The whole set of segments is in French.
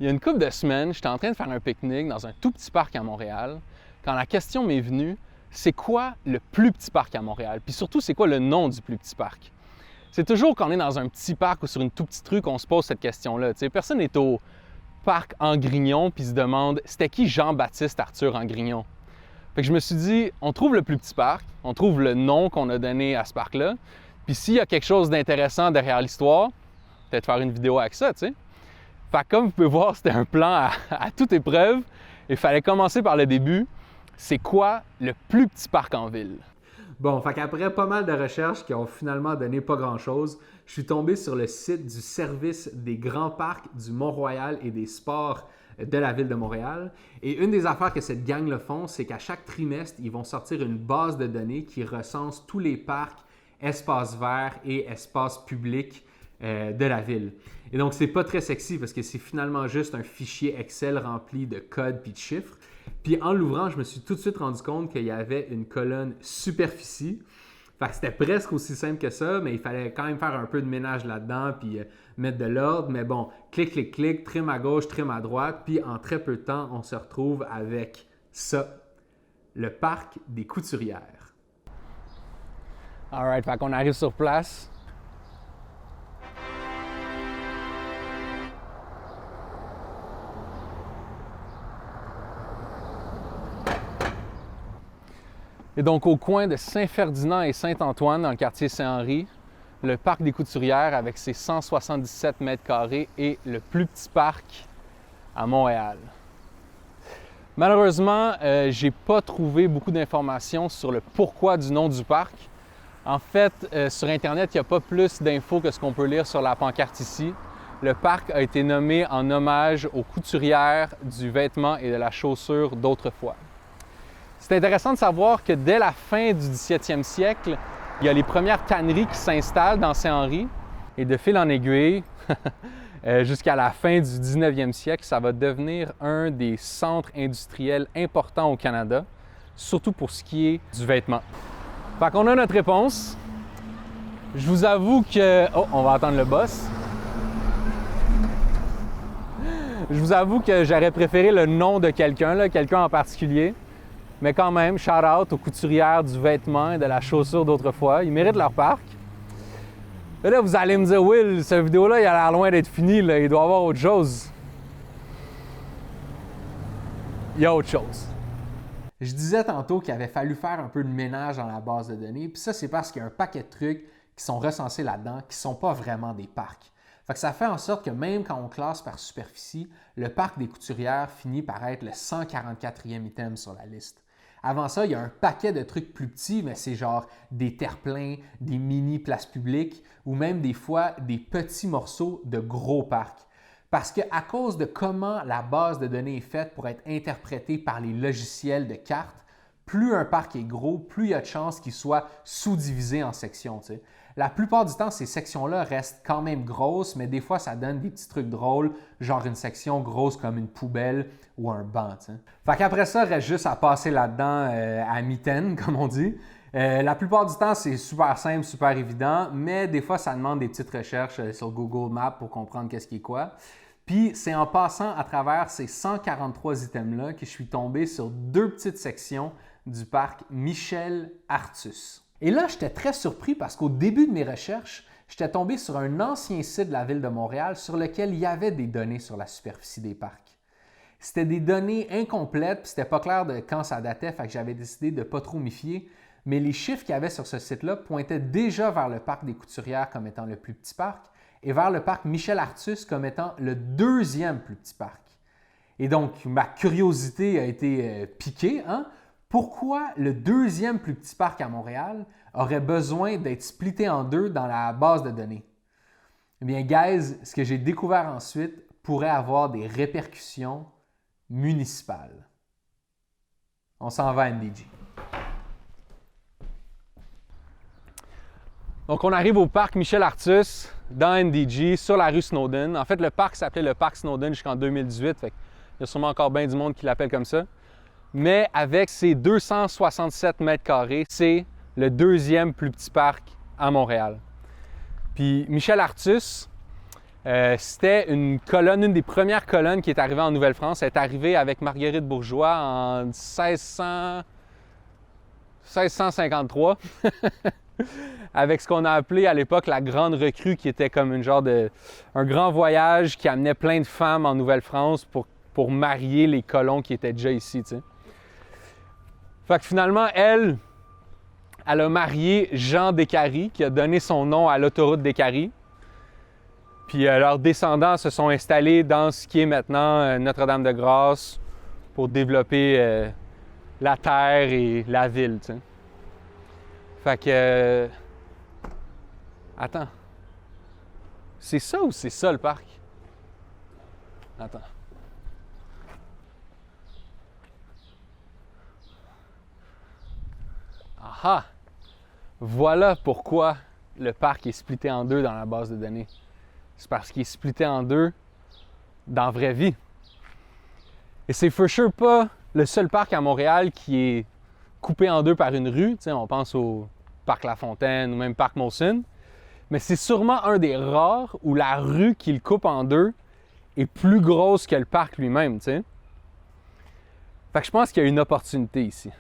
Il y a une couple de semaines, j'étais en train de faire un pique-nique dans un tout petit parc à Montréal, quand la question m'est venue, c'est quoi le plus petit parc à Montréal? Puis surtout, c'est quoi le nom du plus petit parc? C'est toujours quand on est dans un petit parc ou sur une toute petite rue qu'on se pose cette question-là. Personne n'est au parc Angrignon puis se demande c'était qui Jean-Baptiste Arthur Angrignon? Fait que je me suis dit, on trouve le plus petit parc, on trouve le nom qu'on a donné à ce parc-là, puis s'il y a quelque chose d'intéressant derrière l'histoire, peut-être faire une vidéo avec ça, tu sais. Fait que comme vous pouvez voir, c'était un plan à toute épreuve. Il fallait commencer par le début. C'est quoi le plus petit parc en ville? Bon, fait qu'après pas mal de recherches qui ont finalement donné pas grand-chose, je suis tombé sur le site du Service des grands parcs du Mont-Royal et des sports de la ville de Montréal. Et une des affaires que cette gang le font, c'est qu'à chaque trimestre, ils vont sortir une base de données qui recense tous les parcs, espaces verts et espaces publics de la ville. Et donc, c'est pas très sexy parce que c'est finalement juste un fichier Excel rempli de codes puis de chiffres. Puis en l'ouvrant, je me suis tout de suite rendu compte qu'il y avait une colonne superficie. Fait que c'était presque aussi simple que ça, mais il fallait quand même faire un peu de ménage là-dedans puis mettre de l'ordre. Mais bon, clic, clic, clic, trim à gauche, trim à droite. Puis en très peu de temps, on se retrouve avec ça, le parc des Couturières. Alright, fait qu'on arrive sur place. Et donc, au coin de Saint-Ferdinand et Saint-Antoine, dans le quartier Saint-Henri, le parc des Couturières, avec ses 177 mètres carrés, est le plus petit parc à Montréal. Malheureusement, j'ai pas trouvé beaucoup d'informations sur le pourquoi du nom du parc. En fait, sur Internet, il n'y a pas plus d'infos que ce qu'on peut lire sur la pancarte ici. Le parc a été nommé en hommage aux couturières du vêtement et de la chaussure d'autrefois. C'est intéressant de savoir que dès la fin du 17e siècle, il y a les premières tanneries qui s'installent dans Saint-Henri. Et de fil en aiguille, jusqu'à la fin du 19e siècle, ça va devenir un des centres industriels importants au Canada, surtout pour ce qui est du vêtement. Fait qu'on a notre réponse. Je vous avoue que... Oh, on va attendre le boss. Je vous avoue que j'aurais préféré le nom de quelqu'un en particulier. Mais quand même, shout-out aux couturières du vêtement et de la chaussure d'autrefois. Ils méritent leur parc. Et là, vous allez me dire, Will, cette vidéo-là, il a l'air loin d'être fini. Là. Il doit y avoir autre chose. Il y a autre chose. Je disais tantôt qu'il avait fallu faire un peu de ménage dans la base de données. Puis ça, c'est parce qu'il y a un paquet de trucs qui sont recensés là-dedans qui ne sont pas vraiment des parcs. Fait que ça fait en sorte que même quand on classe par superficie, le parc des Couturières finit par être le 144e item sur la liste. Avant ça, il y a un paquet de trucs plus petits, mais c'est genre des terre-pleins, des mini-places publiques ou même des fois des petits morceaux de gros parcs. Parce qu'à cause de comment la base de données est faite pour être interprétée par les logiciels de cartes, plus un parc est gros, plus il y a de chances qu'il soit sous-divisé en sections. T'sais. La plupart du temps, ces sections-là restent quand même grosses, mais des fois, ça donne des petits trucs drôles, genre une section grosse comme une poubelle ou un banc. T'sais. Fait qu'après ça, il reste juste à passer là-dedans à mitaine, comme on dit. La plupart du temps, c'est super simple, super évident, mais des fois, ça demande des petites recherches sur Google Maps pour comprendre qu'est-ce qui est quoi. Puis, c'est en passant à travers ces 143 items-là que je suis tombé sur deux petites sections du parc Michel Artus. Et là, j'étais très surpris parce qu'au début de mes recherches, j'étais tombé sur un ancien site de la ville de Montréal sur lequel il y avait des données sur la superficie des parcs. C'était des données incomplètes, puis c'était pas clair de quand ça datait, fait que j'avais décidé de ne pas trop m'y fier. Mais les chiffres qu'il y avait sur ce site-là pointaient déjà vers le parc des Couturières comme étant le plus petit parc et vers le parc Michel Artus comme étant le deuxième plus petit parc. Et donc, ma curiosité a été piquée. Pourquoi le deuxième plus petit parc à Montréal aurait besoin d'être splitté en deux dans la base de données? Eh bien, guys, ce que j'ai découvert ensuite pourrait avoir des répercussions municipales. On s'en va à NDG. Donc, on arrive au parc Michel Artus, dans NDG, sur la rue Snowden. En fait, le parc s'appelait le parc Snowden jusqu'en 2018. Fait il y a sûrement encore bien du monde qui l'appelle comme ça. Mais avec ses 267 mètres carrés, c'est le deuxième plus petit parc à Montréal. Puis Michel Artus, C'était une colonne, une des premières colonnes qui est arrivée en Nouvelle-France. Elle est arrivée avec Marguerite Bourgeois en 1653, avec ce qu'on a appelé à l'époque la Grande Recrue, qui était comme un grand voyage qui amenait plein de femmes en Nouvelle-France pour marier les colons qui étaient déjà ici, tu sais. Fait que finalement, elle a marié Jean Décarie, qui a donné son nom à l'autoroute Décarie. Puis leurs descendants se sont installés dans ce qui est maintenant Notre-Dame-de-Grâce pour développer la terre et la ville, tu sais. Fait que... Attends. C'est ça ou c'est ça le parc? Attends. Ah! Voilà pourquoi le parc est splitté en deux dans la base de données. C'est parce qu'il est splitté en deux dans la vraie vie. Et c'est for sure pas le seul parc à Montréal qui est coupé en deux par une rue. Tu sais, on pense au parc La Fontaine ou même parc Molson. Mais c'est sûrement un des rares où la rue qui le coupe en deux est plus grosse que le parc lui-même, tu sais. Fait que je pense qu'il y a une opportunité ici.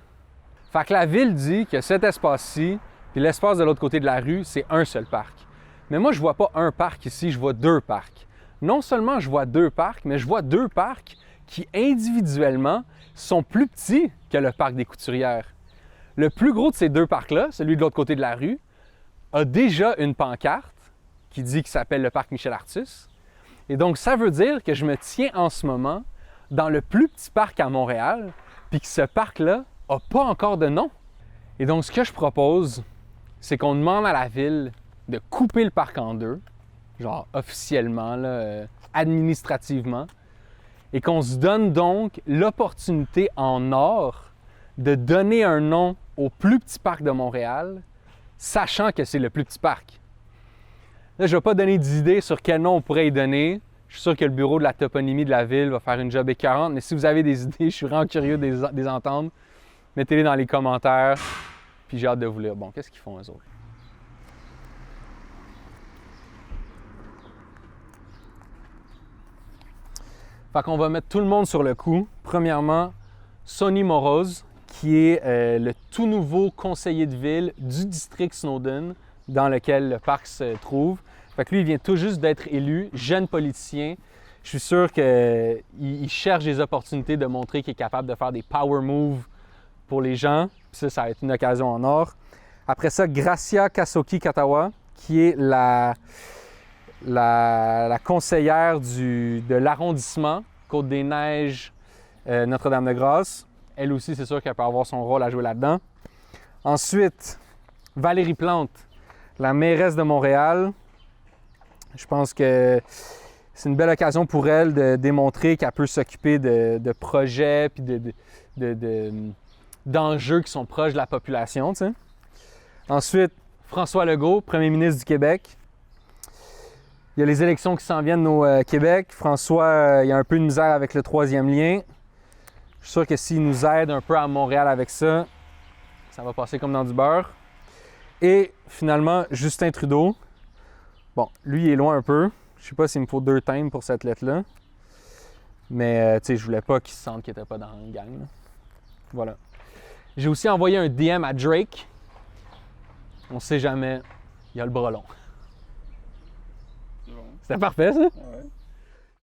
Fait que la ville dit que cet espace-ci, puis l'espace de l'autre côté de la rue, c'est un seul parc. Mais moi, je vois pas un parc ici, je vois deux parcs. Non seulement je vois deux parcs, mais je vois deux parcs qui, individuellement, sont plus petits que le parc des Couturières. Le plus gros de ces deux parcs-là, celui de l'autre côté de la rue, a déjà une pancarte qui dit qu'il s'appelle le parc Michel Artus. Et donc, ça veut dire que je me tiens en ce moment dans le plus petit parc à Montréal, puis que ce parc-là n'a pas encore de nom. Et donc, ce que je propose, c'est qu'on demande à la ville de couper le parc en deux, genre officiellement, là, administrativement, et qu'on se donne donc l'opportunité en or de donner un nom au plus petit parc de Montréal, sachant que c'est le plus petit parc. Là, je ne vais pas donner d'idées sur quel nom on pourrait y donner. Je suis sûr que le bureau de la toponymie de la ville va faire une job écœurante, mais si vous avez des idées, je suis vraiment curieux de les entendre. Mettez-les dans les commentaires, puis j'ai hâte de vous lire. Bon, qu'est-ce qu'ils font eux autres? Fait qu'on va mettre tout le monde sur le coup. Premièrement, Sonny Moroz, qui est le tout nouveau conseiller de ville du district Snowden, dans lequel le parc se trouve. Fait que lui, il vient tout juste d'être élu, jeune politicien. Je suis sûr qu'il cherche des opportunités de montrer qu'il est capable de faire des power moves pour les gens. Puis ça va être une occasion en or. Après ça, Gracia Kasoki-Katawa, qui est la conseillère de l'arrondissement Côte-des-Neiges, Notre-Dame-de-Grâce. Elle aussi, c'est sûr qu'elle peut avoir son rôle à jouer là-dedans. Ensuite, Valérie Plante, la mairesse de Montréal. Je pense que c'est une belle occasion pour elle de démontrer qu'elle peut s'occuper de projets et d'enjeux qui sont proches de la population, tu sais. Ensuite, François Legault, premier ministre du Québec. Il y a les élections qui s'en viennent au Québec. François, il a un peu de misère avec le troisième lien. Je suis sûr que s'il nous aide un peu à Montréal avec ça, ça va passer comme dans du beurre. Et finalement, Justin Trudeau. Bon, lui, il est loin un peu. Je sais pas s'il me faut 2 thèmes pour cette lettre-là. Mais, tu sais, je voulais pas qu'il se sente qu'il était pas dans une gang, là. Voilà. J'ai aussi envoyé un DM à Drake. On sait jamais. Il a le bras long. C'est bon. C'était parfait, ça? Ouais.